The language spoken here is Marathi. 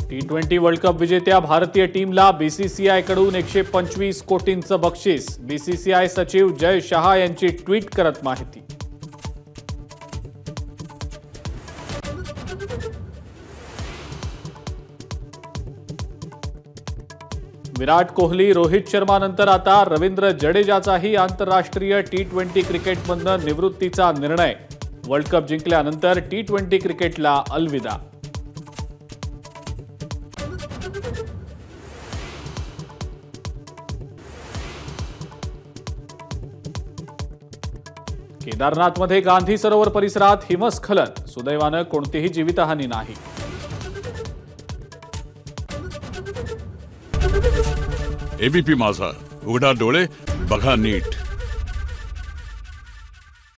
T20 वर्ल्ड कप विजेत्या भारतीय टीमला बीसीसीआय कडून 125 कोटींचं बक्षीस। बीसीसीआय सचिव जय शहा यांची ट्विट करत माहिती। विराट कोहली, रोहित शर्मा नंतर आता रवींद्र जडेजाचाही आंतरराष्ट्रीय T20 क्रिकेटमधून निवृत्तीचा निर्णय। वर्ल्ड कप जिंकल्यानंतर T20 क्रिकेटला अलविदा। केदारनाथमध्ये गांधी सरोवर परिसरात हिमस्खलन, सुदैवानं कोणतीही जीवितहानी नाही। एबीपी माझा, उघडा डोळे बघा नीट।